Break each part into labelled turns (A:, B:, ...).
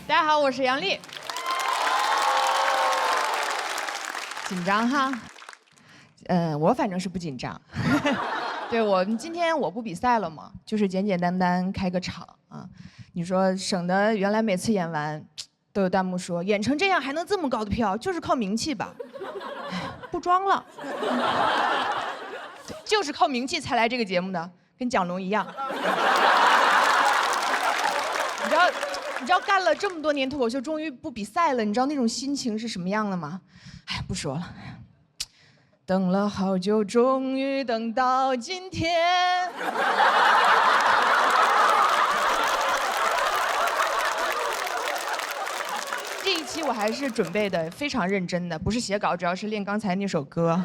A: 大家好，我是杨丽。紧张哈？我反正是不紧张。对，我们今天我不比赛了嘛，就是简简单单开个场啊。你说省得原来每次演完，都有弹幕说演成这样还能这么高的票，就是靠名气吧？不装了，就是靠名气才来这个节目的，跟蒋龙一样。你知道干了这么多年脱口秀，终于不比赛了，你知道那种心情是什么样的吗？哎，不说了。等了好久，终于等到今天。这一期我还是准备的非常认真的，不是写稿，主要是练刚才那首歌。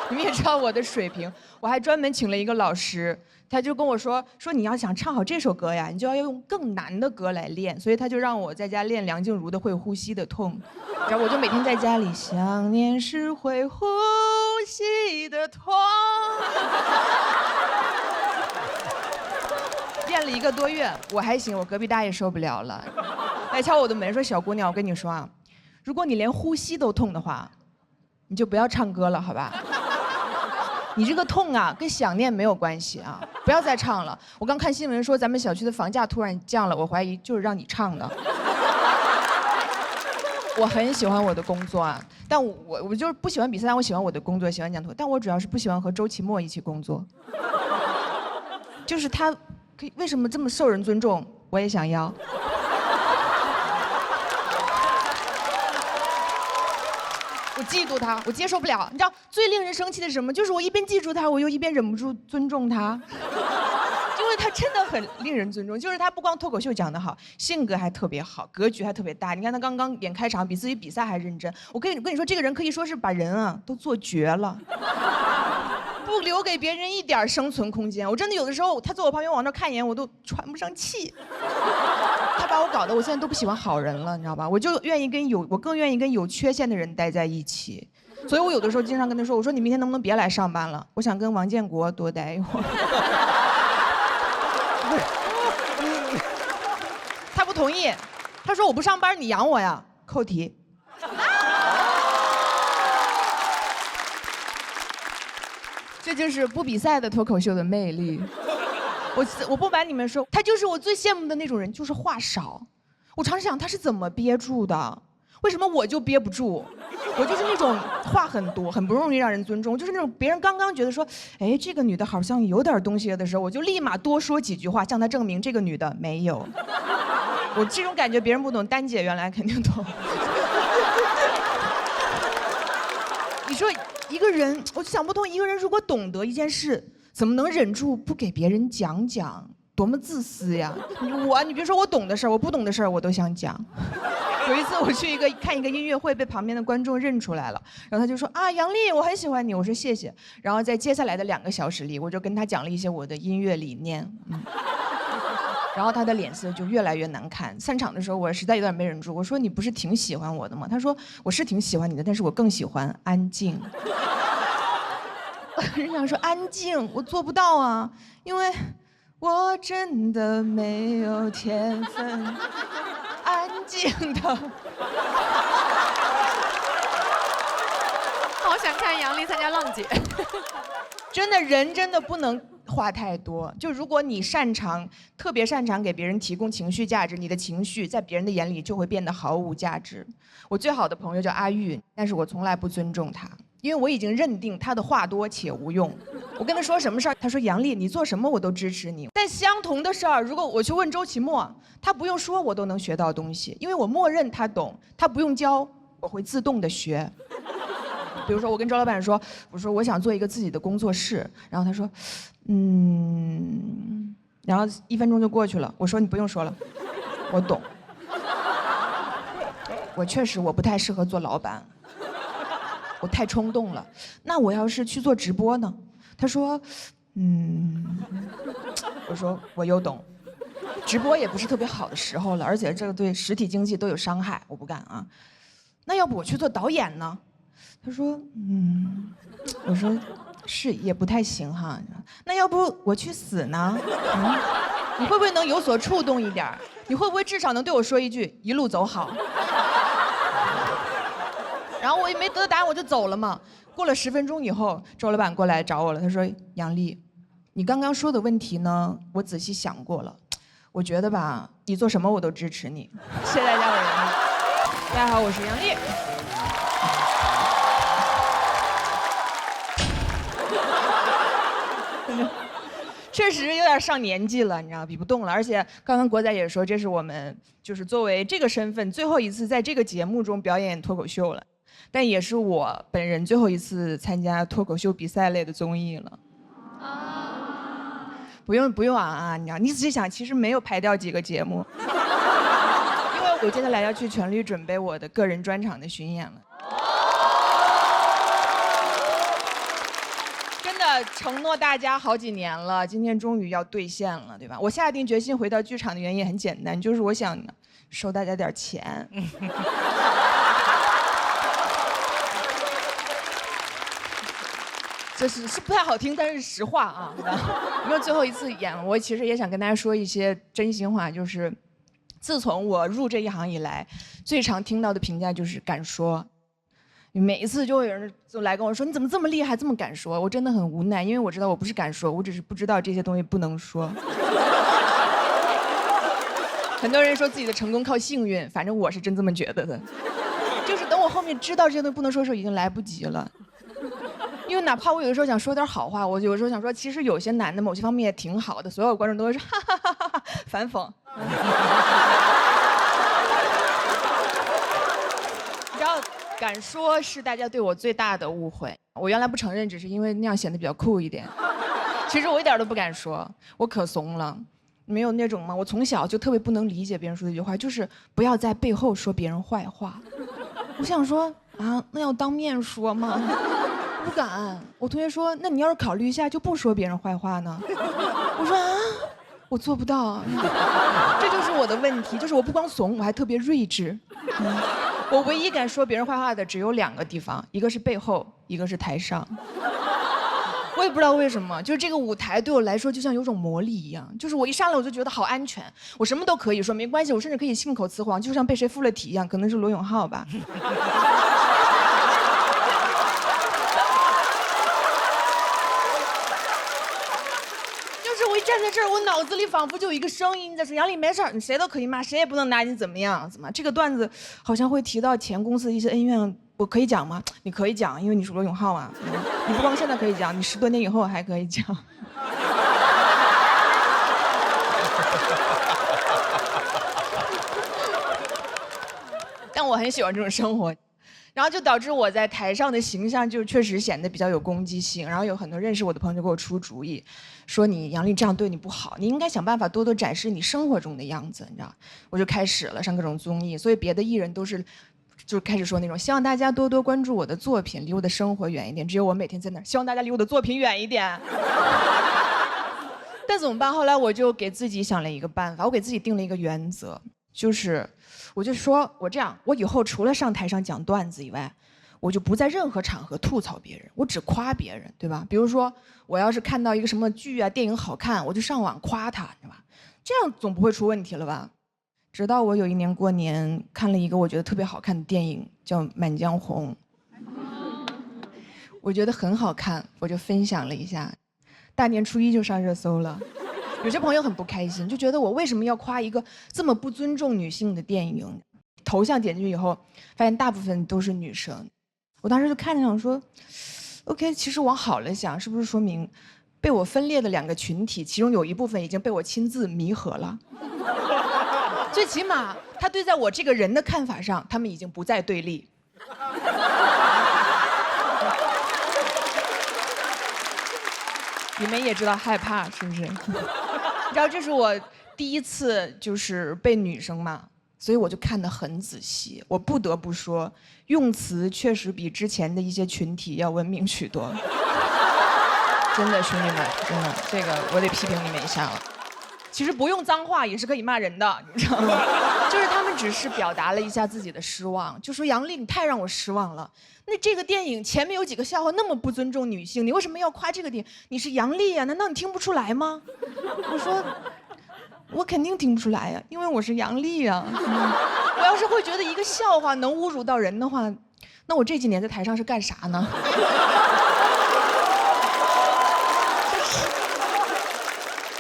A: 你们也知道我的水平，我还专门请了一个老师，他就跟我说你要想唱好这首歌呀，你就要用更难的歌来练，所以他就让我在家练梁静茹的《会呼吸的痛》，然后我就每天在家里想念是会呼吸的痛，练了1个多月，我还行，我隔壁大爷受不了了，来敲我的门说小姑娘，我跟你说啊，如果你连呼吸都痛的话，你就不要唱歌了，好吧？你这个痛啊，跟想念没有关系啊！不要再唱了。我刚看新闻说咱们小区的房价突然降了，我怀疑就是让你唱的。我很喜欢我的工作啊，但我就是不喜欢比赛，但我喜欢我的工作，喜欢讲脱口，但我主要是不喜欢和周奇墨一起工作。就是他，可以为什么这么受人尊重？我也想要。我嫉妒他，我接受不了。你知道最令人生气的是什么？就是我一边记住他，我又一边忍不住尊重他，因为他真的很令人尊重。就是他不光脱口秀讲得好，性格还特别好，格局还特别大。你看他刚刚演开场，比自己比赛还认真。我跟你说，这个人可以说是把人啊都做绝了，不留给别人一点生存空间。我真的有的时候，他坐我旁边往那看一眼，我都喘不上气。他把我搞得我现在都不喜欢好人了，你知道吧？我更愿意跟有缺陷的人待在一起，所以我有的时候经常跟他说：“我说你明天能不能别来上班了？我想跟王建国多待一会儿。”他不同意，他说：“我不上班，你养我呀？”扣题。这就是不比赛的脱口秀的魅力。我不瞒你们说，他就是我最羡慕的那种人，就是话少。我常常想他是怎么憋住的，为什么我就憋不住？我就是那种话很多，很不容易让人尊重，就是那种别人刚刚觉得说，哎，这个女的好像有点东西的时候，我就立马多说几句话，向她证明这个女的没有。我这种感觉别人不懂，丹姐原来肯定懂。你说一个人，我就想不通，一个人如果懂得一件事，怎么能忍住不给别人讲讲？多么自私呀！你别说我懂的事儿，我不懂的事儿我都想讲。有一次我去看一个音乐会，被旁边的观众认出来了，然后他就说啊，杨丽，我很喜欢你。我说谢谢。然后在接下来的2个小时里，我就跟他讲了一些我的音乐理念。然后他的脸色就越来越难看。散场的时候，我实在有点没忍住，我说你不是挺喜欢我的吗？他说我是挺喜欢你的，但是我更喜欢安静。人想说安静，我做不到啊，因为我真的没有天分，安静的。
B: 好想看杨丽参加浪姐。
A: 真的人真的不能话太多，就如果你特别擅长给别人提供情绪价值，你的情绪在别人的眼里就会变得毫无价值。我最好的朋友叫阿玉，但是我从来不尊重他。因为我已经认定他的话多且无用，我跟他说什么事儿，他说杨丽，你做什么我都支持你。但相同的事儿，如果我去问周奇墨，他不用说我都能学到东西，因为我默认他懂，他不用教，我会自动的学。比如说我跟周老板说，我说我想做一个自己的工作室，然后他说，然后1分钟就过去了。我说你不用说了，我懂。我确实不太适合做老板。我太冲动了，那我要是去做直播呢？他说，我说我又懂，直播也不是特别好的时候了，而且这个对实体经济都有伤害，我不干啊。那要不我去做导演呢？他说我说是也不太行哈，那要不我去死呢？你会不会能有所触动一点？你会不会至少能对我说一句一路走好？然后我也没得答案，我就走了嘛。过了10分钟以后，周老板过来找我了，他说：“杨丽，你刚刚说的问题呢，我仔细想过了，我觉得吧，你做什么我都支持你。”谢谢大家，我是杨丽。大家好，我是杨丽。确实有点上年纪了，你知道，比不动了。而且刚刚国仔也说，这是我们就是作为这个身份最后一次在这个节目中表演脱口秀了，但也是我本人最后一次参加脱口秀比赛类的综艺了。不用啊，你知道，你仔细想，其实没有排掉几个节目，因为我接下来要去全力准备我的个人专场的巡演了。承诺大家好几年了，今天终于要兑现了，对吧？我下定决心回到剧场的原因也很简单，就是我想收大家点钱。这是不太好听，但是实话啊。因为最后一次演，我其实也想跟大家说一些真心话，就是自从我入这一行以来，最常听到的评价就是敢说。每一次就会有人就来跟我说：“你怎么这么厉害，这么敢说？”我真的很无奈，因为我知道我不是敢说，我只是不知道这些东西不能说。很多人说自己的成功靠幸运，反正我是真这么觉得的。就是等我后面知道这些东西不能说的时候，已经来不及了。因为哪怕我有的时候想说点好话，我有时候想说，其实有些男的某些方面也挺好的，所有观众都会说哈哈哈哈哈，反讽。你知道？敢说是大家对我最大的误会。我原来不承认，只是因为那样显得比较酷一点。其实我一点都不敢说，我可怂了。没有那种吗？我从小就特别不能理解别人说的一句话，就是不要在背后说别人坏话。我想说啊，那要当面说吗？不敢。我同学说，那你要是考虑一下，就不说别人坏话呢？我说啊，我做不到。这就是我的问题，就是我不光怂，我还特别睿智。我唯一敢说别人坏话的只有2个地方，一个是背后，一个是台上。我也不知道为什么，就是这个舞台对我来说就像有种魔力一样，就是我一上来我就觉得好安全，我什么都可以说，没关系，我甚至可以信口雌黄，就像被谁附了体一样，可能是罗永浩吧。站在这儿，我脑子里仿佛就有一个声音在说：“杨丽没事儿，你谁都可以骂，谁也不能拿你怎么样。怎么这个段子好像会提到前公司的一些恩怨，我可以讲吗？你可以讲，因为你是罗永浩啊。你不光现在可以讲，你10多年以后还可以讲。”但我很喜欢这种生活。然后就导致我在台上的形象就确实显得比较有攻击性，然后有很多认识我的朋友就给我出主意，说你杨丽这样对你不好，你应该想办法多多展示你生活中的样子，你知道？我就开始了上各种综艺，所以别的艺人都是就开始说那种希望大家多多关注我的作品，离我的生活远一点，只有我每天在那儿，希望大家离我的作品远一点。但怎么办？后来我就给自己想了一个办法，我给自己定了一个原则，就是我就说我这样，我以后除了上台上讲段子以外，我就不在任何场合吐槽别人，我只夸别人，对吧？比如说我要是看到一个什么剧啊电影好看，我就上网夸他，对吧？这样总不会出问题了吧？直到我有一年过年看了一个我觉得特别好看的电影，叫《满江红》，我觉得很好看，我就分享了一下，大年初一就上热搜了。有些朋友很不开心，就觉得我为什么要夸一个这么不尊重女性的电影？头像点进去以后，发现大部分都是女生。我当时就看着想说 ，OK， 其实往好了想，是不是说明被我分裂的2个群体，其中有一部分已经被我亲自弥合了？最起码他对在我这个人的看法上，他们已经不再对立。你们也知道害怕是不是？你知道这是我第一次就是被女生骂，所以我就看得很仔细。我不得不说，用词确实比之前的一些群体要文明许多。真的，兄弟们，真的，这个我得批评你们一下了。其实不用脏话也是可以骂人的，你知道吗？就是他们只是表达了一下自己的失望，就说杨笠你太让我失望了。那这个电影前面有几个笑话那么不尊重女性，你为什么要夸这个电影？你是杨笠呀，难道你听不出来吗？我说，我肯定听不出来呀，因为我是杨笠呀。我要是会觉得一个笑话能侮辱到人的话，那我这几年在台上是干啥呢？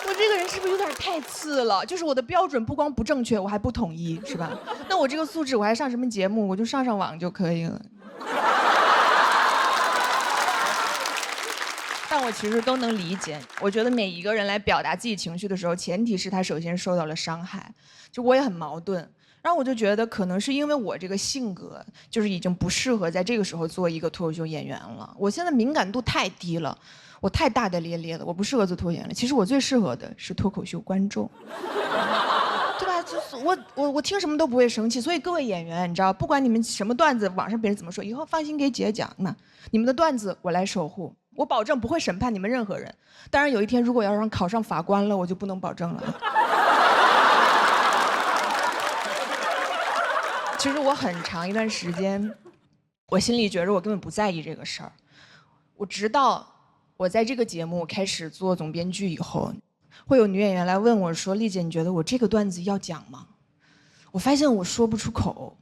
A: 我这个人是不是有点太次了？就是我的标准不光不正确，我还不统一，是吧？那我这个素质，我还上什么节目？我就上网就可以了。但我其实都能理解。我觉得每一个人来表达自己情绪的时候，前提是他首先受到了伤害。就我也很矛盾，然后我就觉得可能是因为我这个性格，就是已经不适合在这个时候做一个脱口秀演员了。我现在敏感度太低了，我太大大咧咧了，我不适合做脱口演员了。其实我最适合的是脱口秀观众。对吧？就是我听什么都不会生气，所以各位演员，你知道，不管你们什么段子，网上别人怎么说，以后放心给姐讲，那你们的段子我来守护，我保证不会审判你们任何人。当然，有一天如果要让考上法官了，我就不能保证了。其实我很长一段时间，我心里觉着我根本不在意这个事儿。我直到我在这个节目开始做总编剧以后。会有女演员来问我说：“丽姐，你觉得我这个段子要讲吗？”我发现我说不出口，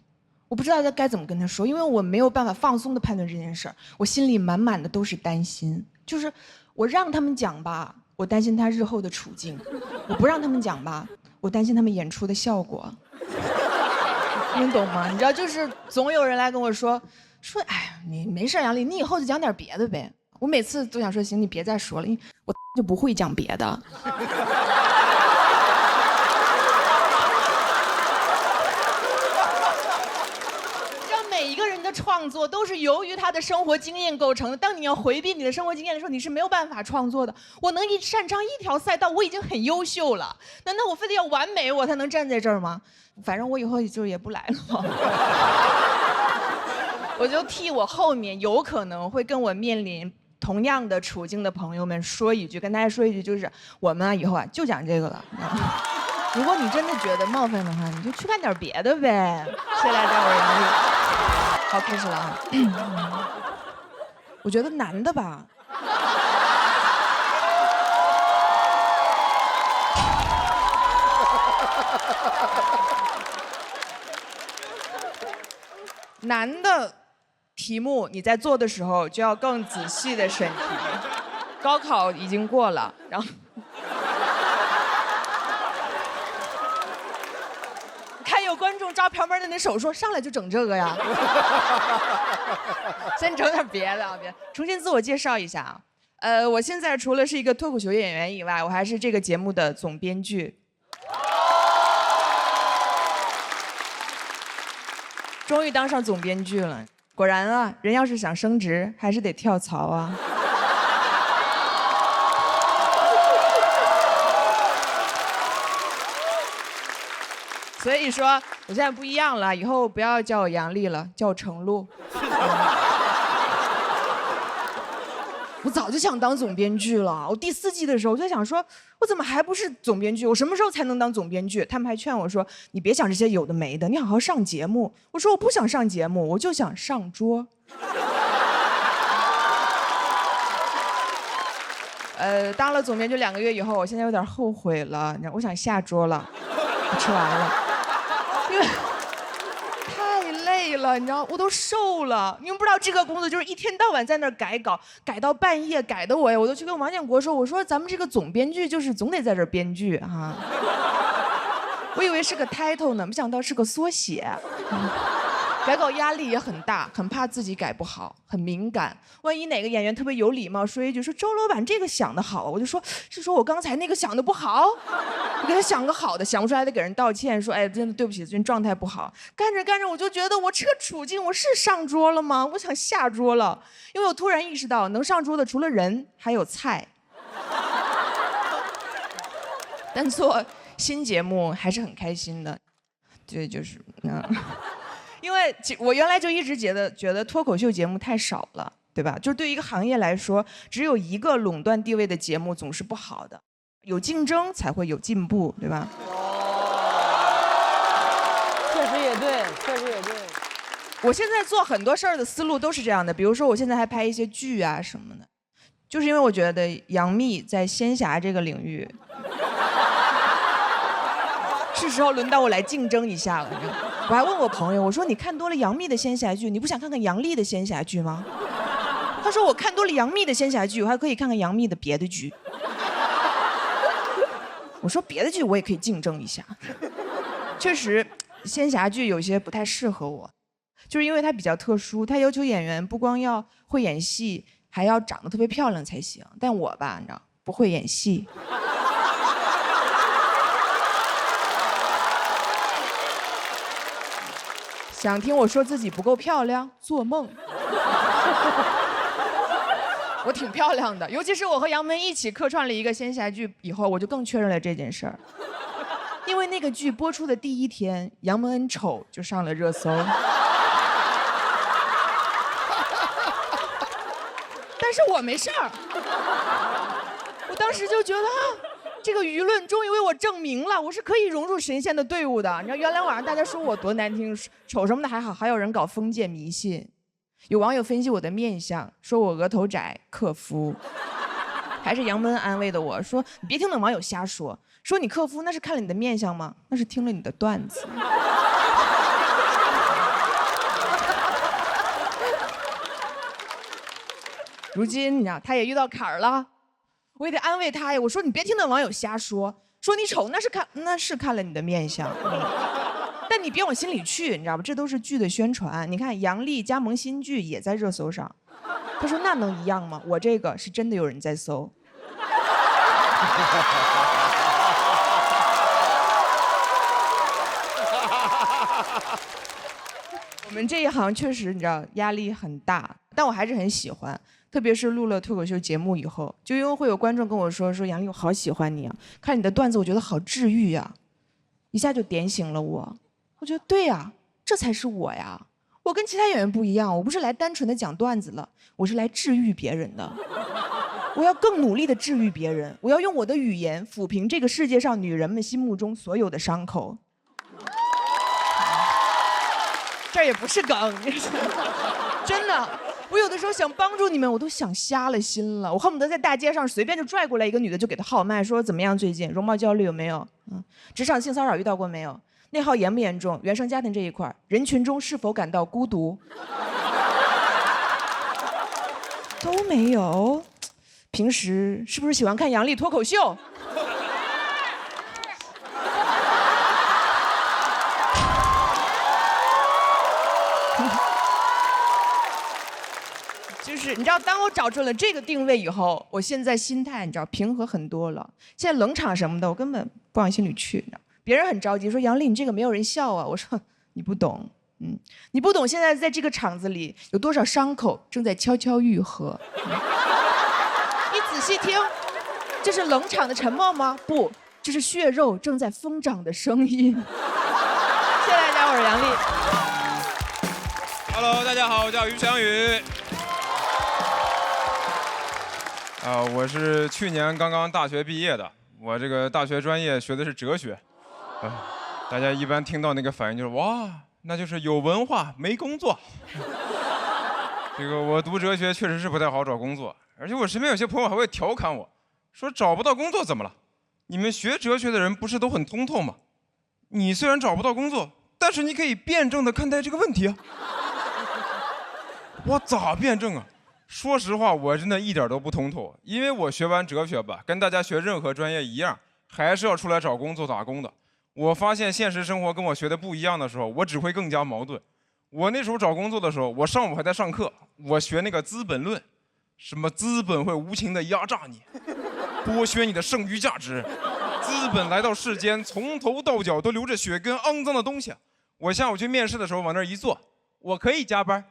A: 我不知道该怎么跟她说，因为我没有办法放松地判断这件事儿，我心里满满的都是担心。就是我让他们讲吧，我担心他日后的处境；我不让他们讲吧，我担心他们演出的效果。你懂吗？你知道，就是总有人来跟我说，哎，你没事，杨笠，你以后就讲点别的呗。我每次都想说，行，你别再说了，因为我就不会讲别的。让每一个人的创作都是由于他的生活经验构成的。当你要回避你的生活经验的时候，你是没有办法创作的。我能擅长一条赛道，我已经很优秀了。难道我非得要完美，我才能站在这儿吗？反正我以后就也不来了。我就替我后面有可能会跟我面临同样的处境的朋友们说一句，跟大家说一句，就是我们以后就讲这个了。如果你真的觉得冒犯的话，你就去干点别的呗。谢谢大家，我是杨笠。好，开始了啊。我觉得男的吧。男的题目你在做的时候就要更仔细的审题。高考已经过了，然后看有观众抓旁边的那手说上来就整这个呀。先整点别的啊，别重新自我介绍一下啊。我现在除了是一个脱口秀演员以外，我还是这个节目的总编剧。终于当上总编剧了，果然啊，人要是想升职，还是得跳槽啊。所以说，我现在不一样了，以后不要叫我杨笠了，叫我程璐。我早就想当总编剧了。我第4季的时候，我就想说，我怎么还不是总编剧？我什么时候才能当总编剧？他们还劝我说，你别想这些有的没的，你好好上节目。我说我不想上节目，我就想上桌。当了总编剧2个月以后，我现在有点后悔了，我想下桌了，我吃完了，因为太累了，你知道，我都瘦了。你们不知道这个工作就是一天到晚在那儿改稿，改到半夜，改的我都去跟王建国说，我说咱们这个总编剧就是总得在这儿编剧哈。我以为是个 title 呢，没想到是个缩写。改稿压力也很大，很怕自己改不好，很敏感。万一哪个演员特别有礼貌说一句说周老板这个想的好，我就说是说我刚才那个想的不好，我给他想个好的，想不出来得给人道歉，说哎真的对不起，最近状态不好。干着干着我就觉得我这个处境我是上桌了吗？我想下桌了，因为我突然意识到能上桌的除了人还有菜。但做新节目还是很开心的，对，就是因为我原来就一直觉得脱口秀节目太少了，对吧？就是对于一个行业来说，只有一个垄断地位的节目总是不好的，有竞争才会有进步，对吧？
B: 确实
A: 我现在做很多事儿的思路都是这样的，比如说我现在还拍一些剧啊什么的，就是因为我觉得杨幂在仙侠这个领域，是时候轮到我来竞争一下了。我还问我朋友，我说你看多了杨幂的仙侠剧，你不想看看杨笠的仙侠剧吗？他说我看多了杨幂的仙侠剧，我还可以看看杨幂的别的剧。我说别的剧我也可以竞争一下。确实，仙侠剧有些不太适合我。就是因为它比较特殊，它要求演员不光要会演戏，还要长得特别漂亮才行。但我吧，你知道，不会演戏。想听我说自己不够漂亮？做梦！我挺漂亮的，尤其是我和杨门一起客串了一个仙侠剧以后，我就更确认了这件事儿。因为那个剧播出的第一天，杨蒙恩丑就上了热搜。但是我没事儿，我当时就觉得这个舆论终于为我证明了，我是可以融入神仙的队伍的。你知道原来网上大家说我多难听，丑什么的还好，还有人搞封建迷信。有网友分析我的面相，说我额头窄，克夫。还是杨蒙恩安慰的我说：“你别听那网友瞎说，说你克夫那是看了你的面相吗？那是听了你的段子。”如今你知道他也遇到坎儿了，我也得安慰他呀。我说你别听那网友瞎说，说你丑那是看了你的面相，但你别往心里去，你知道吧？这都是剧的宣传。你看杨笠加盟新剧也在热搜上，他说那能一样吗？我这个是真的有人在搜。我们这一行确实你知道压力很大，但我还是很喜欢。特别是录了脱口秀节目以后，就因为会有观众跟我说杨笠，我好喜欢你啊，看你的段子我觉得好治愈呀，一下就点醒了我。我觉得对呀，这才是我呀，我跟其他演员不一样，我不是来单纯的讲段子了，我是来治愈别人的。我要更努力的治愈别人，我要用我的语言抚平这个世界上女人们心目中所有的伤口。这也不是梗，真的。我有的时候想帮助你们，我都想瞎了心了。我恨不得在大街上随便就拽过来一个女的，就给她号脉，说怎么样最近容貌焦虑有没有？职场性骚扰遇到过没有？内耗严不严重？原生家庭这一块，人群中是否感到孤独？都没有。平时是不是喜欢看杨笠脱口秀？就是你知道，当我找准了这个定位以后，我现在心态你知道平和很多了。现在冷场什么的，我根本不往心里去。你知道，别人很着急说杨笠你这个没有人笑啊，我说你不懂，你不懂现在在这个场子里有多少伤口正在悄悄愈合。你仔细听，这是冷场的沉默吗？不，这是血肉正在疯长的声音。谢谢大家，我是杨笠。
C: Hello， 大家好，我叫于翔宇。我是去年刚刚大学毕业的，我这个大学专业学的是哲学。大家一般听到那个反应就是哇，那就是有文化没工作。这个我读哲学确实是不太好找工作，而且我身边有些朋友还会调侃我，说找不到工作怎么了？你们学哲学的人不是都很通透吗？你虽然找不到工作，但是你可以辩证的看待这个问题啊。我咋辩证啊？说实话，我真的一点都不通透，因为我学完哲学吧，跟大家学任何专业一样，还是要出来找工作打工的。我发现现实生活跟我学的不一样的时候，我只会更加矛盾。我那时候找工作的时候，我上午还在上课，我学那个《资本论》，什么资本会无情的压榨你，剥削你的剩余价值，资本来到世间，从头到脚都流着血跟肮脏的东西。我下午去面试的时候往那儿一坐，我可以加班。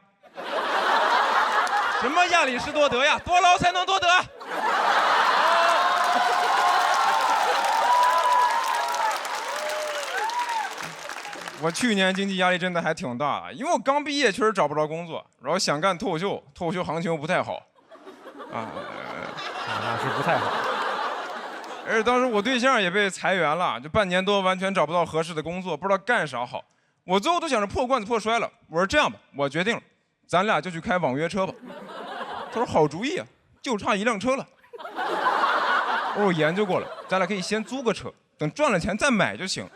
C: 什么亚里士多德呀，多劳才能多得。我去年经济压力真的还挺大，因为我刚毕业确实找不着工作，然后想干脱口秀，脱口秀行情又不太好，
D: 那是不太好。
C: 而且当时我对象也被裁员了，就半年多完全找不到合适的工作，不知道干啥好。我最后都想着破罐子破摔了。我说这样吧，我决定了，咱俩就去开网约车吧。他说好主意啊，就差1辆车了。我说我研究过了，咱俩可以先租个车，等赚了钱再买就行。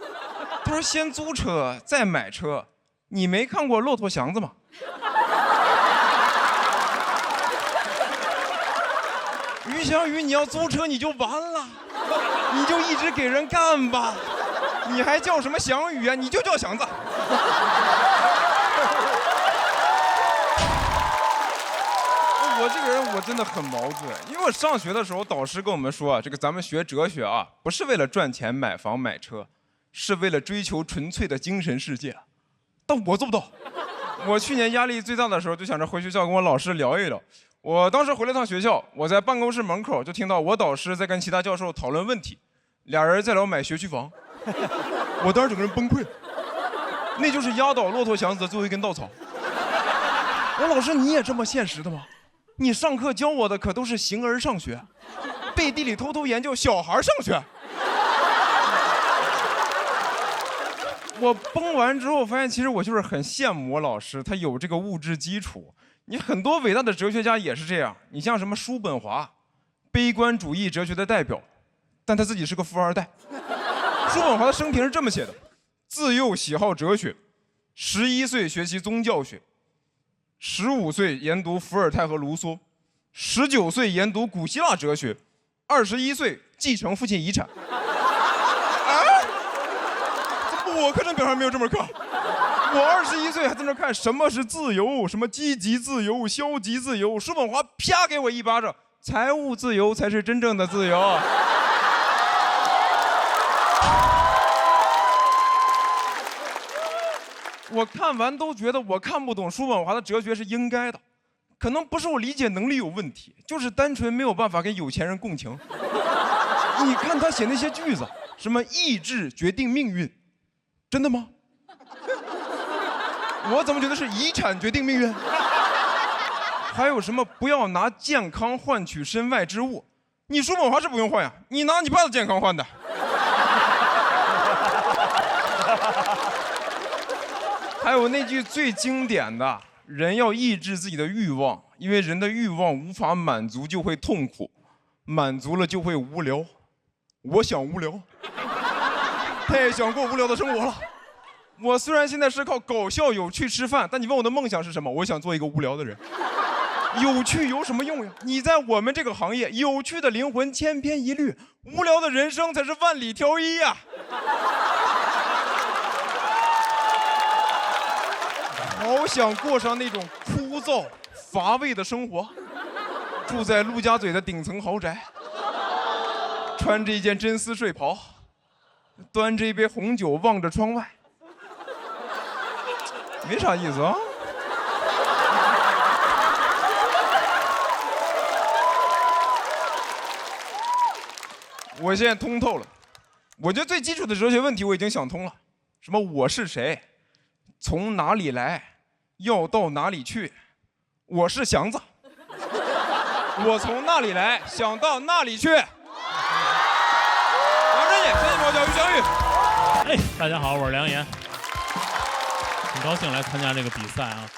C: 他说先租车再买车，你没看过《骆驼祥子》吗？于翔宇，你要租车你就完了，你就一直给人干吧，你还叫什么翔宇啊？你就叫祥子。我这个人我真的很矛盾，因为我上学的时候导师跟我们说啊，这个咱们学哲学啊，不是为了赚钱买房买车，是为了追求纯粹的精神世界。但我做不到。我去年压力最大的时候，就想着回学校跟我老师聊一聊。我当时回了趟学校，我在办公室门口就听到我导师在跟其他教授讨论问题，俩人在聊买学区房。我当时整个人崩溃了，那就是压倒骆驼祥子的最后一根稻草。我老师，你也这么现实的吗？你上课教我的可都是形而上学，背地里偷偷研究小孩上学。我崩完之后发现，其实我就是很羡慕我老师，他有这个物质基础。你很多伟大的哲学家也是这样，你像什么叔本华，悲观主义哲学的代表，但他自己是个富二代。叔本华的生平是这么写的：自幼喜好哲学，11岁学习宗教学，15岁研读伏尔泰和卢梭，19岁研读古希腊哲学，21岁继承父亲遗产。我课程表上没有这门课，我21岁还在那看什么是自由，什么积极自由、消极自由。叔本华啪给我一巴掌，财务自由才是真正的自由。我看完都觉得我看不懂叔本华的哲学是应该的，可能不是我理解能力有问题，就是单纯没有办法跟有钱人共情。你看他写那些句子，什么意志决定命运。真的吗？我怎么觉得是遗产决定命运？还有什么不要拿健康换取身外之物？你叔本华是不用换呀，你拿你爸的健康换的。还有那句最经典的，人要抑制自己的欲望，因为人的欲望无法满足就会痛苦，满足了就会无聊。我想无聊。太想过无聊的生活了。我虽然现在是靠搞笑有趣吃饭，但你问我的梦想是什么？我想做一个无聊的人。有趣有什么用呀？你在我们这个行业，有趣的灵魂千篇一律，无聊的人生才是万里挑一呀。好想过上那种枯燥乏味的生活，住在陆家嘴的顶层豪宅，穿着一件真丝睡袍，端着一杯红酒望着窗外，没啥意思啊。我现在通透了，我觉得最基础的哲学问题我已经想通了。什么我是谁，从哪里来，要到哪里去？我是祥子，我从那里来，想到那里去。杨振业，谢谢毛教育相遇。
D: 哎，大家好，我是梁岩，很高兴来参加这个比赛啊。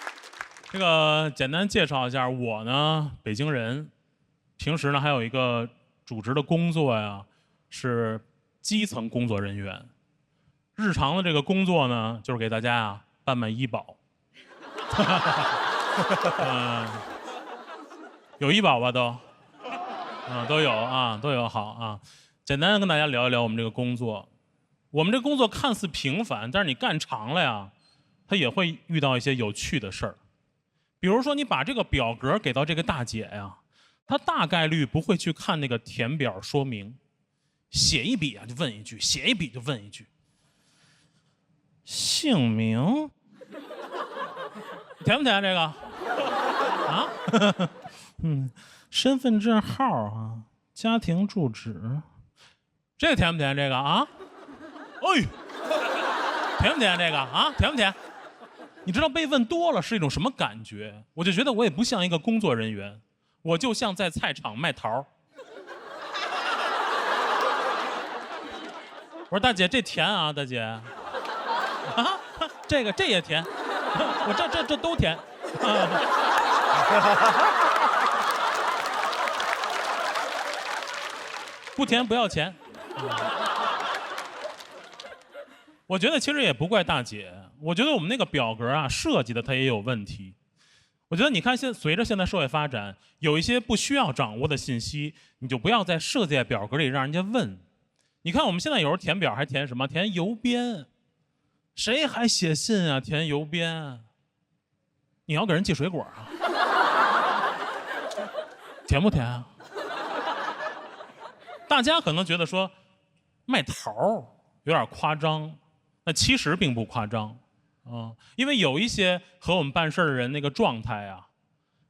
D: 这个简单介绍一下，我呢，北京人，平时呢还有一个主职的工作呀，是基层工作人员。日常的这个工作呢，就是给大家啊办医保。有医保吧都？都有啊，都有。好啊，简单跟大家聊一聊我们这个工作。我们这个工作看似平凡，但是你干长了呀，它也会遇到一些有趣的事儿。比如说，你把这个表格给到这个大姐呀，她大概率不会去看那个填表说明，写一笔啊就问一句，写一笔就问一句。姓名，填不填这个？啊？身份证号啊，家庭住址，这个填不填这个啊？哎，填不填这个啊？填不填？你知道被问多了是一种什么感觉？我就觉得我也不像一个工作人员，我就像在菜场卖桃。我说大姐，这填啊，大姐。啊，这也甜，我这都甜。不甜不要钱。我觉得其实也不怪大姐，我觉得我们那个表格啊设计的它也有问题。我觉得你看随着现在社会发展，有一些不需要掌握的信息，你就不要再设在表格里让人家问。你看我们现在有时候填表还填什么？填邮编，谁还写信啊？填邮编，你要给人寄水果啊？甜不甜啊？大家可能觉得说卖桃有点夸张，那其实并不夸张啊，因为有一些和我们办事的人那个状态啊，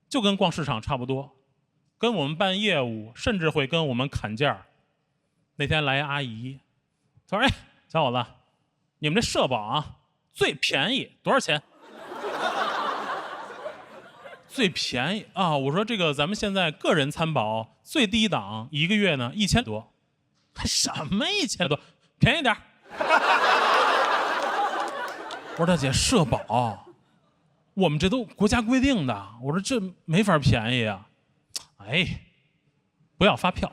D: 就跟逛市场差不多，跟我们办业务，甚至会跟我们砍价。那天来阿姨，她说：“哎，小伙子，你们这社保啊最便宜，多少钱？”最便宜啊！我说这个咱们现在个人参保最低档1个月呢1000多，还什么1000多，便宜点。我说大姐，社保，我们这都国家规定的，我说这没法便宜啊。哎，不要发票。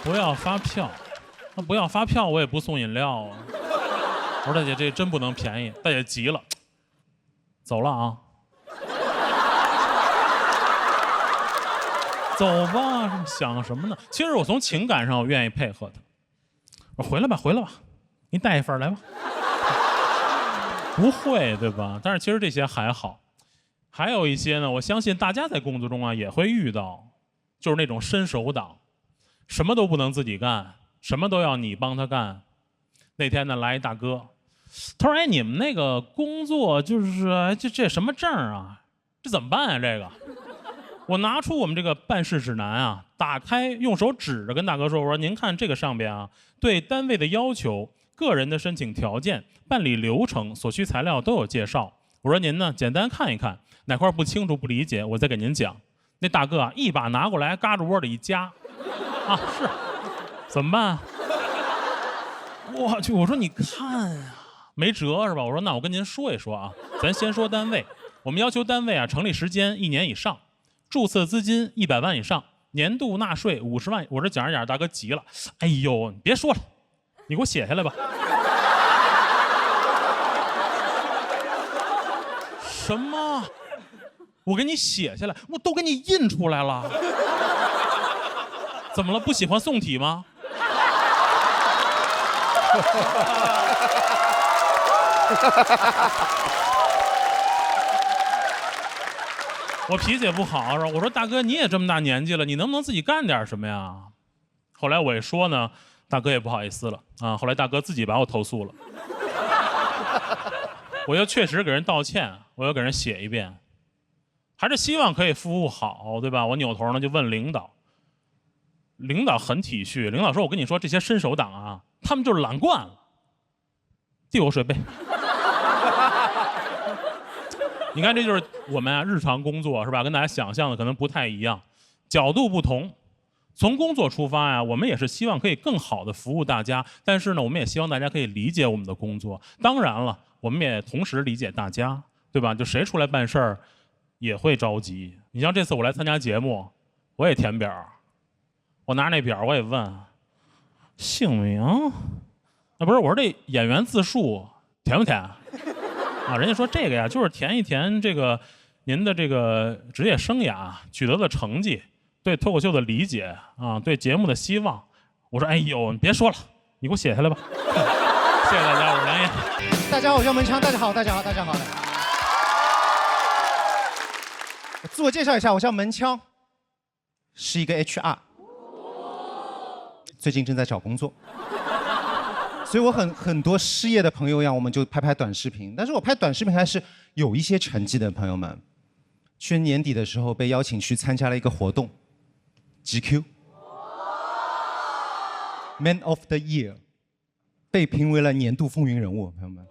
D: 不要发票，那不要发票我也不送饮料啊。我说大姐，这真不能便宜。大姐急了，走了啊，走吧，想什么呢？其实我从情感上我愿意配合她，我说回来吧，回来吧，你带一份来吧。不会对吧？但是其实这些还好，还有一些呢，我相信大家在工作中啊也会遇到，就是那种伸手党，什么都不能自己干，什么都要你帮他干。那天呢来一大哥，他说：“哎，你们那个工作就是这什么证啊？这怎么办啊？这个？”我拿出我们这个办事指南啊，打开，用手指着跟大哥说：“我说您看这个上边啊，对单位的要求、个人的申请条件、办理流程、所需材料都有介绍。我说您呢，简单看一看，哪块不清楚不理解，我再给您讲。”那大哥啊，一把拿过来，嘎着窝里一夹，啊，是，怎么办？我去，我说你看啊，没辙是吧？我说那我跟您说一说啊，咱先说单位，我们要求单位啊成立时间1年以上，注册资金100万以上，年度纳税50万。我这讲着讲着，大哥急了，哎呦，你别说了，你给我写下来吧。什么？我给你写下来，我都给你印出来了。怎么了？不喜欢宋体吗？我脾气也不好，我说大哥你也这么大年纪了，你能不能自己干点什么呀？后来我一说呢，大哥也不好意思了啊。后来大哥自己把我投诉了，我又确实给人道歉，我又给人写一遍，还是希望可以服务好，对吧？我扭头呢就问领导，领导很体恤，领导说：“我跟你说，这些伸手党啊，他们就是懒惯了。”递我水杯。你看，这就是我们啊日常工作是吧？跟大家想象的可能不太一样，角度不同。从工作出发呀，我们也是希望可以更好的服务大家，但是呢，我们也希望大家可以理解我们的工作。当然了，我们也同时理解大家，对吧？就谁出来办事儿，也会着急。你像这次我来参加节目，我也填表，我拿那表我也问姓名，啊不是，我说这演员自述填不填啊？人家说这个呀，就是填一填这个您的这个职业生涯取得的成绩，对脱口秀的理解啊，对节目的希望。我说哎呦，你别说了，你给我写下来吧。谢谢大家，我是梁岩。
E: 大家好，我叫文强。大家好，大家好，大家好。我自我介绍一下，我叫门枪，是一个 HR， 最近正在找工作。所以我很多失业的朋友一样，我们就拍短视频。但是我拍短视频还是有一些成绩的，朋友们。去年年底的时候被邀请去参加了一个活动 ，GQ Man of the Year， 被评为了年度风云人物，朋友们。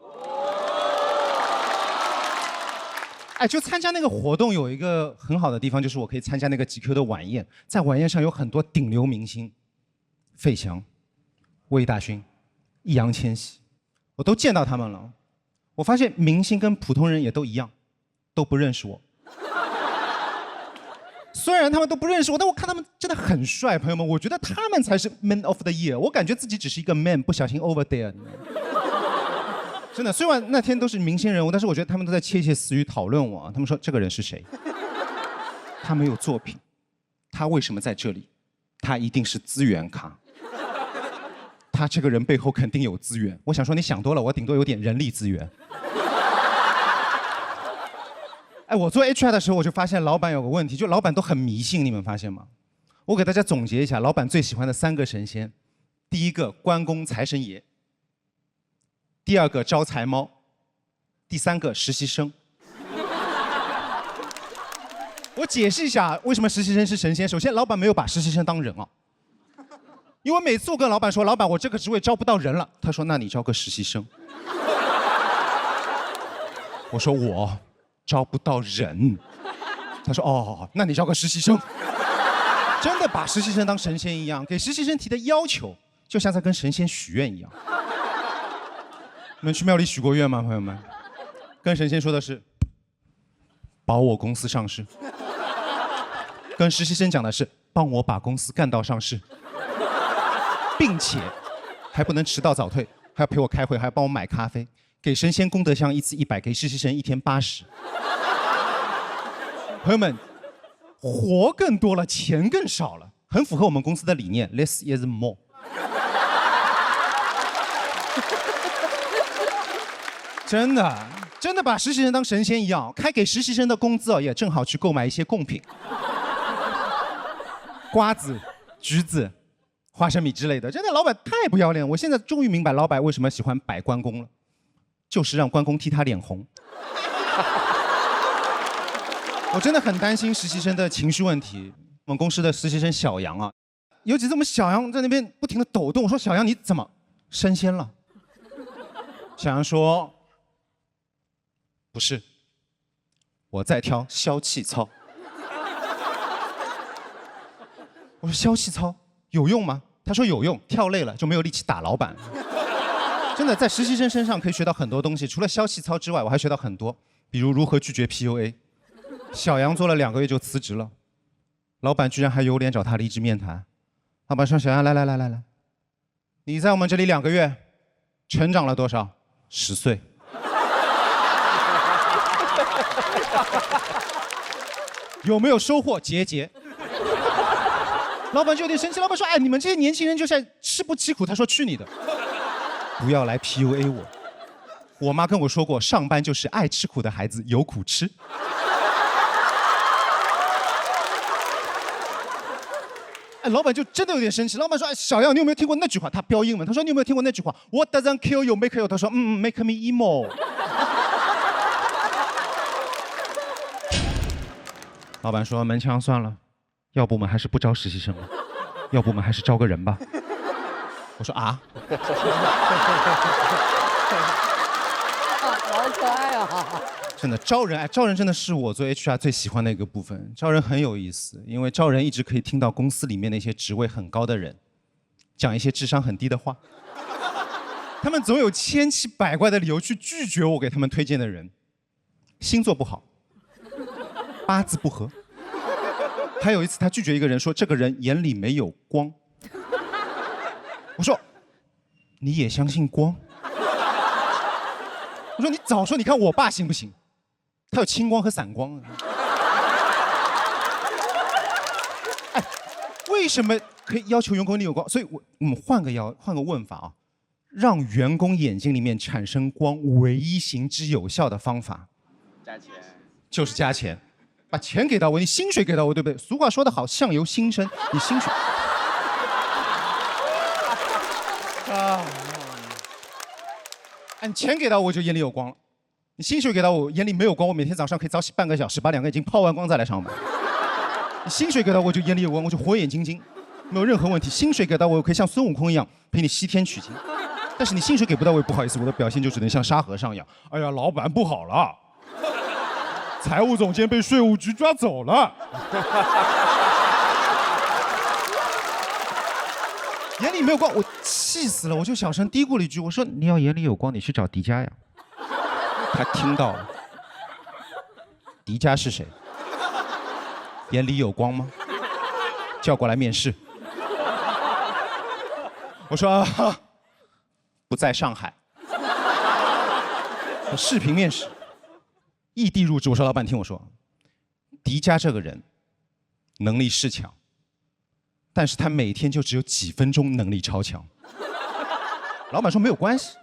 E: 哎，就参加那个活动有一个很好的地方，就是我可以参加那个 GQ 的晚宴，在晚宴上有很多顶流明星。费翔、魏大勋、易烊千玺，我都见到他们了。我发现明星跟普通人也都一样，都不认识我。虽然他们都不认识我，但我看他们真的很帅，朋友们，我觉得他们才是 Man of the Year。我感觉自己只是一个 man， 不小心 over there。真的，虽然那天都是明星人物，但是我觉得他们都在窃窃私语讨论我。他们说这个人是谁？他没有作品，他为什么在这里？他一定是资源咖。他这个人背后肯定有资源。我想说你想多了，我顶多有点人力资源。哎，我做 HR 的时候，我就发现老板有个问题，就老板都很迷信，你们发现吗？我给大家总结一下，老板最喜欢的3个神仙：第一个关公财神爷，第2个招财猫，第3个实习生。我解释一下为什么实习生是神仙。首先，老板没有把实习生当人啊，因为每次我跟老板说，老板我这个职位招不到人了，他说那你招个实习生。我说我招不到人，他说哦，那你招个实习生。真的把实习生当神仙一样，给实习生提的要求就像在跟神仙许愿一样。你们去庙里许过愿吗，朋友们？跟神仙说的是保我公司上市，跟实习生讲的是帮我把公司干到上市，并且还不能迟到早退，还要陪我开会，还要帮我买咖啡。给神仙功德箱一次100，给实习生1天80。朋友们，活更多了，钱更少了，很符合我们公司的理念 ，less is more。真的把实习生当神仙一样，开给实习生的工资也正好去购买一些贡品，瓜子、橘子、花生米之类的。真的，老板太不要脸！我现在终于明白老板为什么喜欢摆关公了，就是让关公替他脸红。我真的很担心实习生的情绪问题。我们公司的实习生小杨啊，有几次我们小杨在那边不停地抖动，我说小杨你怎么升仙了？小杨说不是，我在跳消气操。我说消气操有用吗？他说有用，跳累了就没有力气打老板。真的，在实习生身上可以学到很多东西，除了消气操之外，我还学到很多，比如如何拒绝 PUA。小杨做了2个月就辞职了，老板居然还有脸找他离职面谈。老板说：“小杨，来，你在我们这里2个月，成长了多少？10岁。”有没有收获？节。老板就有点生气，老板说：“哎，你们这些年轻人就是吃不起苦。”他说：“去你的！不要来 PUA 我。我妈跟我说过，上班就是爱吃苦的孩子有苦吃。”哎，老板就真的有点生气。老板说：“哎，小杨，你有没有听过那句话？”他标英文，他说：“你有没有听过那句话 ？What doesn't kill you make you？” 他说：“make me emo。”老板说：“门墙算了，要不我们还是不招实习生了，要不我们还是招个人吧。”我说：“啊。”
B: 好可爱啊！
E: 真的招人，招人真的是我做 HR 最喜欢的一个部分。招人很有意思，因为招人一直可以听到公司里面那些职位很高的人讲一些智商很低的话，他们总有千奇百怪的理由去拒绝我给他们推荐的人。星座不好，八字不合，还有一次他拒绝一个人说这个人眼里没有光。我说你也相信光？我说你早说，你看我爸行不行？他有青光和散光。哎，为什么可以要求员工眼里有光？所以我们换个问法啊，让员工眼睛里面产生光，唯一行之有效的方法，
F: 加钱，
E: 就是加钱，把钱给到位，你薪水给到位，对不对？俗话说得好，相由心生，你薪水啊。按钱给到我就眼里有光了，你薪水给到我眼里没有光，我每天早上可以早起半个小时，把2个眼睛泡完光再来上班。你薪水给到我就眼里有光，我就火眼金睛，没有任何问题。薪水给到我，我可以像孙悟空一样陪你西天取经。但是你薪水给不到位，不好意思，我的表现就只能像沙和尚一样。哎呀，老板不好了，财务总监被税务局抓走了。眼里没有光，我气死了，我就小声嘀咕了一句，我说你要眼里有光，你去找迪迦呀。他听到了，迪迦是谁？眼里有光吗？叫过来面试。我说、不在上海。我视频面试，异地入职。我说老板听我说，迪迦这个人能力是强，但是他每天就只有几分钟能力超强。老板说没有关系，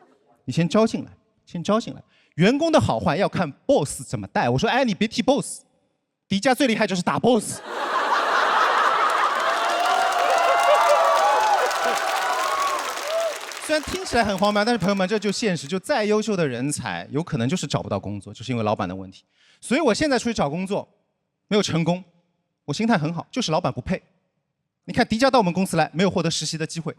E: 你先招进来，先招进来。员工的好坏要看 boss 怎么带。我说哎，你别提 boss， 迪迦最厉害就是打 boss。虽然听起来很荒谬，但是朋友们，这就现实。就再优秀的人才，有可能就是找不到工作，就是因为老板的问题。所以我现在出去找工作，没有成功，我心态很好，就是老板不配。你看迪迦到我们公司来，没有获得实习的机会。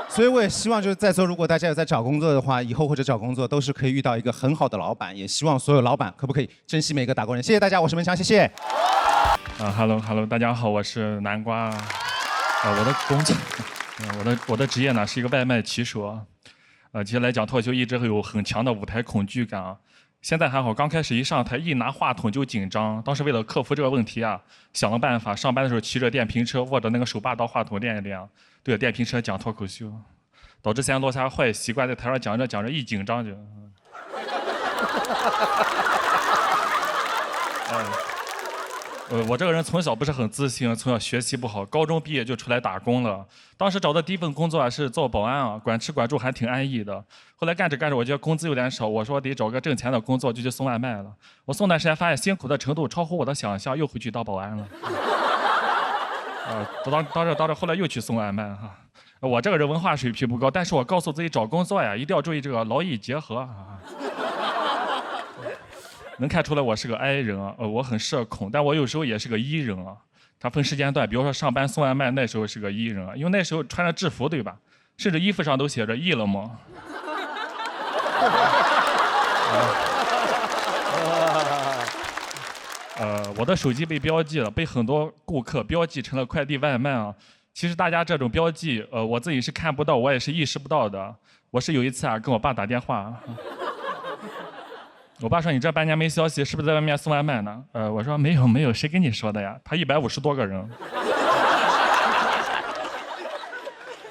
E: 所以我也希望就是在座如果大家有在找工作的话，以后或者找工作都是可以遇到一个很好的老板。也希望所有老板可不可以珍惜每个打工人。谢谢大家，我是文强，谢谢。
F: Hello， 大家好，我是南瓜。我的工作。我的职业呢是一个外卖骑手，其实来讲脱口秀一直会有很强的舞台恐惧感啊。现在还好，刚开始一上台一拿话筒就紧张。当时为了克服这个问题啊，想了办法，上班的时候骑着电瓶车，握着那个手把到话筒练一练，对着电瓶车讲脱口秀，导致现在落下坏习惯，在台上讲着讲着一紧张就。我这个人从小不是很自信，从小学习不好，高中毕业就出来打工了。当时找的第一份工作是做保安啊，管吃管住还挺安逸的。后来干着干着，我觉得工资有点少，我说得找个挣钱的工作，就去送外卖了。我送段时间发现辛苦的程度超乎我的想象，又回去当保安了。当着后来又去送外卖哈。我这个人文化水平不高，但是我告诉自己找工作呀，一定要注意这个劳逸结合啊。能看出来我是个 I 人啊，我很社恐，但我有时候也是个 E 人啊。它分时间段，比如说上班送外卖，那时候是个 E 人啊，因为那时候穿着制服，对吧？甚至衣服上都写着 E 了吗？我的手机被标记了，被很多顾客标记成了快递外卖啊。其实大家这种标记，我自己是看不到，我也是意识不到的。我是有一次啊，跟我爸打电话。我爸说：“你这半年没消息，是不是在外面送外卖呢？”我说：“没有，谁跟你说的呀？”他150多个人。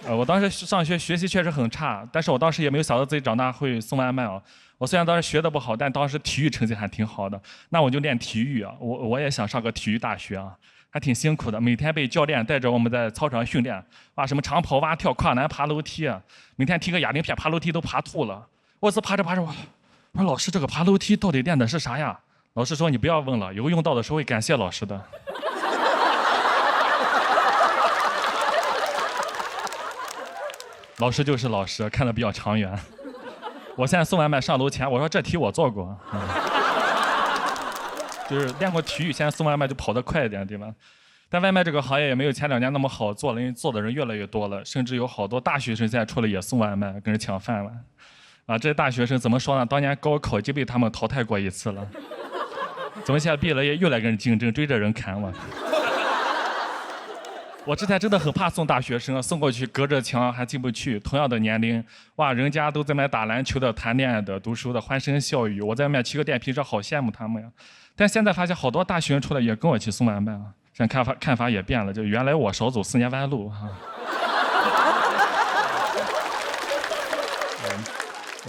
F: 我当时上学学习确实很差，但是我当时也没有想到自己长大会送外卖啊。我虽然当时学的不好，但当时体育成绩还挺好的，那我就练体育啊。我也想上个体育大学啊，还挺辛苦的，每天被教练带着我们在操场训练，什么长跑、蛙跳、跨栏、爬楼梯啊，每天听个哑铃片，爬楼梯都爬吐了。我是爬着，我说老师，这个爬楼梯到底练的是啥呀？老师说你不要问了，以后用到的时候会感谢老师的。老师就是老师，看得比较长远。我现在送外卖上楼前，我说这题我做过，就是练过体育，现在送外卖就跑得快一点，对吧？但外卖这个行业也没有前2年那么好做了，因为做的人越来越多了，甚至有好多大学生现在出来也送外卖，跟人抢饭碗。这些大学生怎么说呢？当年高考就被他们淘汰过一次了，怎么现在毕了业又来跟人竞争，追着人砍我？我之前真的很怕送大学生，送过去隔着墙还进不去。同样的年龄，人家都在那打篮球的、谈恋爱的、读书的，欢声笑语。我在外面骑个电瓶车，好羡慕他们呀。但现在发现好多大学生出来也跟我一起送外卖啊，现在看法也变了，就原来我少走4年弯路啊。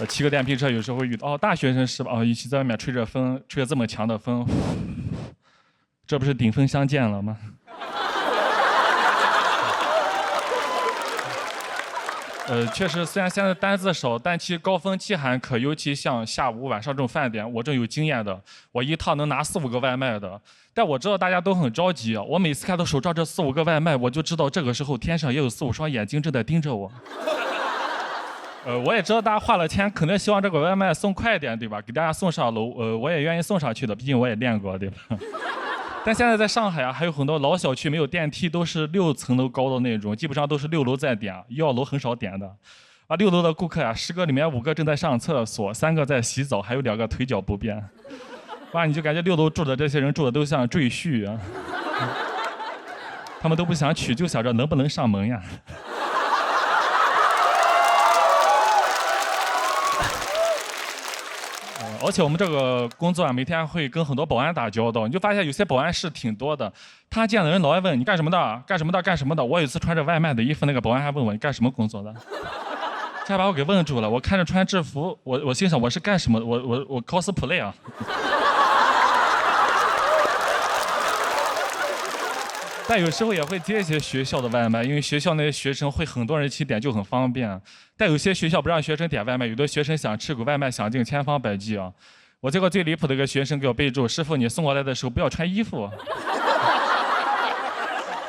F: 骑个电瓶车有时候会遇到大学生是吧？一起在外面吹着风，吹着这么强的风，这不是顶峰相见了吗？确实，虽然现在单子少，但其高峰期还可，尤其像下午、晚上这种饭点，我这有经验的，我一趟能拿4、5个外卖的。但我知道大家都很着急，我每次看到手上这4、5个外卖，我就知道这个时候天上也有4、5双眼睛正在盯着我。我也知道大家花了钱，可能希望这个外卖送快一点，对吧？给大家送上楼，我也愿意送上去的，毕竟我也练过，对吧？但现在在上海啊，还有很多老小区没有电梯，都是6层楼高的那种，基本上都是6楼在点，1号楼很少点的。6楼的顾客啊，10个里面5个正在上厕所，3个在洗澡，还有2个腿脚不便。你就感觉6楼住的这些人住的都像赘婿啊。他们都不想娶，就想着能不能上门呀。而且我们这个工作啊，每天会跟很多保安打交道，你就发现有些保安是挺多的，他见的人老爱问你干什么的，干什么的，干什么的。我有一次穿着外卖的衣服，那个保安还问我你干什么工作的，这把我给问住了。我看着穿制服，我心想我是干什么的？我 cosplay 啊。但有时候也会接一些学校的外卖，因为学校那些学生会很多人一起点，就很方便。但有些学校不让学生点外卖，有的学生想吃口外卖，想尽千方百计啊。我见过最离谱的一个学生给我备注：师傅，你送过来的时候不要穿衣服。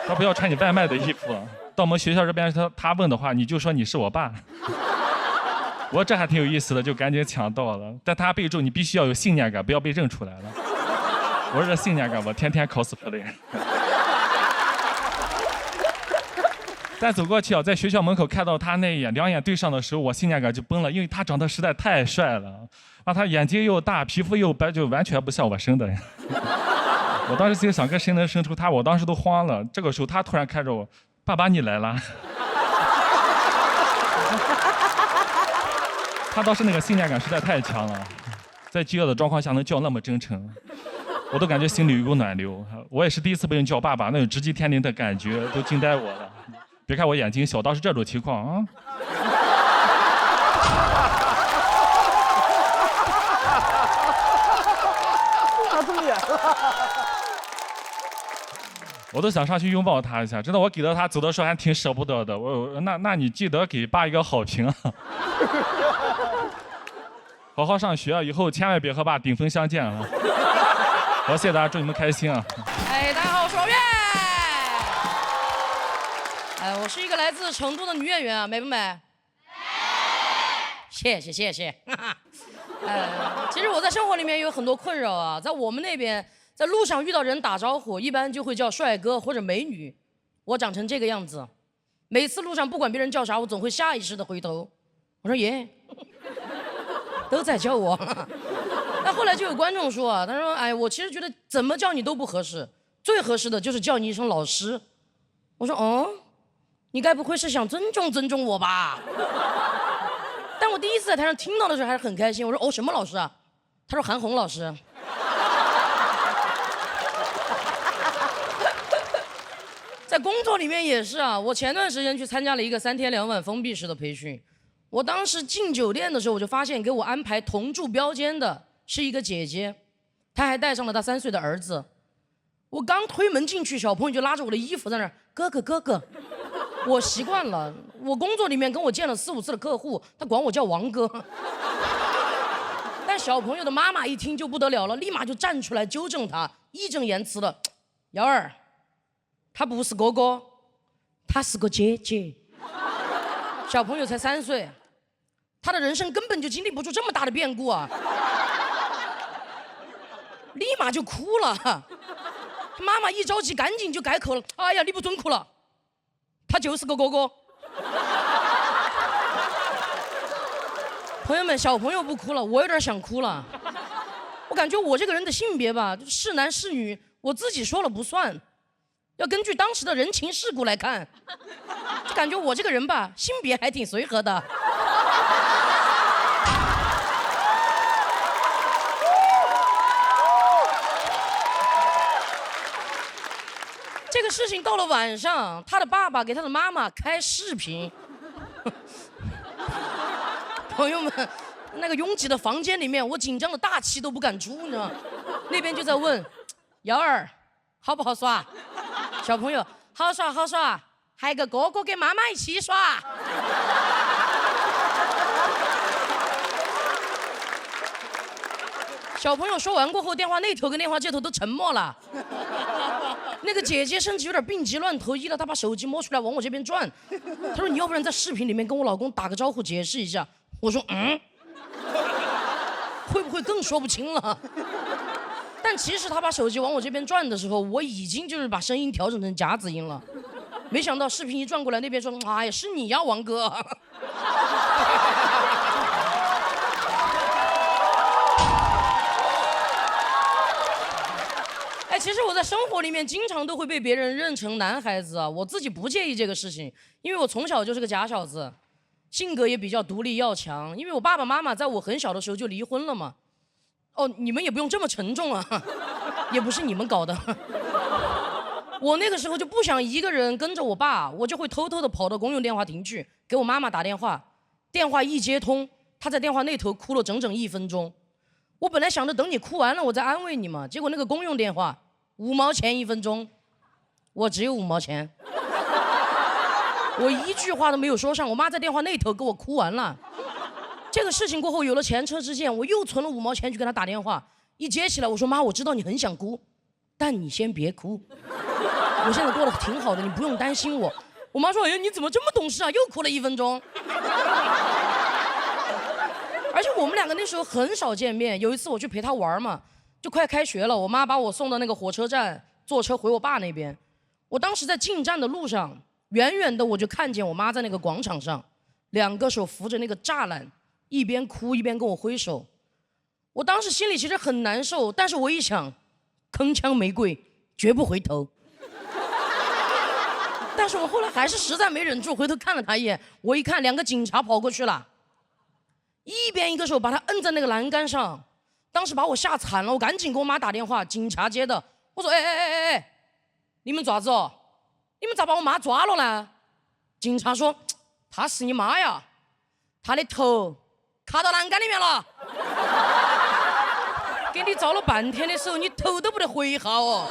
F: 他不要穿你外卖的衣服。到我们学校这边，他问的话，你就说你是我爸。我说这还挺有意思的，就赶紧抢到了。但他备注你必须要有信念感，不要被认出来了。我说这信念感，我天天 cosplay。但走过去啊，在学校门口看到他那一眼，两眼对上的时候，我信念感就崩了，因为他长得实在太帅了，啊，他眼睛又大，皮肤又白，就完全不像我生的人。我当时心想，跟谁能生出他？我当时都慌了。这个时候，他突然看着我，爸爸你来了。他当时那个信念感实在太强了，在饥饿的状况下能叫那么真诚，我都感觉心里有一股暖流。我也是第一次被人叫爸爸，那种直击天灵的感觉都惊呆我了。别看我眼睛小，倒是这种情况啊。
G: 他这么远了。
F: 我都想上去拥抱他一下，真的，我给了他走的时候还挺舍不得的。那你记得给爸一个好评啊。好好上学啊，以后千万别和爸顶峰相见啊。好，谢谢大家，祝你们开心啊。
G: 哎，大家好，我是老岳。哎，我是一个来自成都的女演员啊，美不美？谢谢谢谢。其实我在生活里面有很多困扰啊，在我们那边，在路上遇到人打招呼，一般就会叫帅哥或者美女。我长成这个样子，每次路上不管别人叫啥，我总会下意识的回头，我说爷，都在叫我。那后来就有观众说啊，他说，哎，我其实觉得怎么叫你都不合适，最合适的就是叫你一声老师。我说，哦，你该不会是想尊重我吧？但我第一次在台上听到的时候还是很开心。我说，哦，什么老师啊？他说韩红老师。在工作里面也是啊，我前段时间去参加了一个3天2晚封闭式的培训。我当时进酒店的时候，我就发现给我安排同住标间的是一个姐姐，她还带上了她3岁的儿子。我刚推门进去，小朋友就拉着我的衣服在那儿，哥哥哥哥。我习惯了，我工作里面跟我见了4、5次的客户，他管我叫王哥。但小朋友的妈妈一听就不得了了，立马就站出来纠正他，义正言辞的，瑶儿，他不是哥哥，他是个姐姐。小朋友才3岁，他的人生根本就经历不住这么大的变故啊！立马就哭了，妈妈一着急赶紧就改口了，哎呀，你不准哭了，他就是个哥哥。朋友们，小朋友不哭了，我有点想哭了。我感觉我这个人的性别吧，是男是女，我自己说了不算，要根据当时的人情世故来看。就感觉我这个人吧，性别还挺随和的。这个事情到了晚上，他的爸爸给他的妈妈开视频。朋友们，那个拥挤的房间里面，我紧张的大气都不敢出，你知道吗？那边就在问，瑶儿，好不好耍？小朋友，好耍好耍，还有个哥哥跟妈妈一起耍。小朋友说完过后，电话那头跟电话这头都沉默了。那个姐姐甚至有点病急乱投医了，她把手机摸出来往我这边转。她说：“你要不然在视频里面跟我老公打个招呼，解释一下。”我说：“会不会更说不清了？”但其实她把手机往我这边转的时候，我已经就是把声音调整成夹子音了。没想到视频一转过来，那边说：“哎呀，是你呀，王哥。”哎，其实我在生活里面经常都会被别人认成男孩子啊，我自己不介意这个事情，因为我从小就是个假小子，性格也比较独立要强。因为我爸爸妈妈在我很小的时候就离婚了嘛。哦，你们也不用这么沉重啊，也不是你们搞的。我那个时候就不想一个人跟着我爸，我就会偷偷的跑到公用电话亭去给我妈妈打电话，电话一接通，她在电话那头哭了整整1分钟。我本来想着等你哭完了我再安慰你嘛，结果那个公用电话5毛钱1分钟，我只有5毛钱，我一句话都没有说上，我妈在电话那头给我哭完了。这个事情过后有了前车之鉴，我又存了5毛钱去给她打电话，一接起来我说妈，我知道你很想哭，但你先别哭，我现在过得挺好的，你不用担心我。我妈说，哎呀，你怎么这么懂事啊，又哭了1分钟。而且我们两个那时候很少见面，有一次我去陪她玩嘛，就快开学了，我妈把我送到那个火车站，坐车回我爸那边。我当时在进站的路上，远远的我就看见我妈在那个广场上，2个手扶着那个栅栏，一边哭一边跟我挥手。我当时心里其实很难受，但是我一想，铿锵玫瑰绝不回头。但是我后来还是实在没忍住，回头看了她一眼。我一看，2个警察跑过去了，一边一个手把她摁在那个栏杆上，当时把我吓惨了。我赶紧给我妈打电话，警察接的。我说，哎，你们咋子哦？你们咋把我妈抓了呢？警察说，她是你妈呀，她的头卡到栏杆里面了。给你照了半天的时候，你头都不得回一下哦。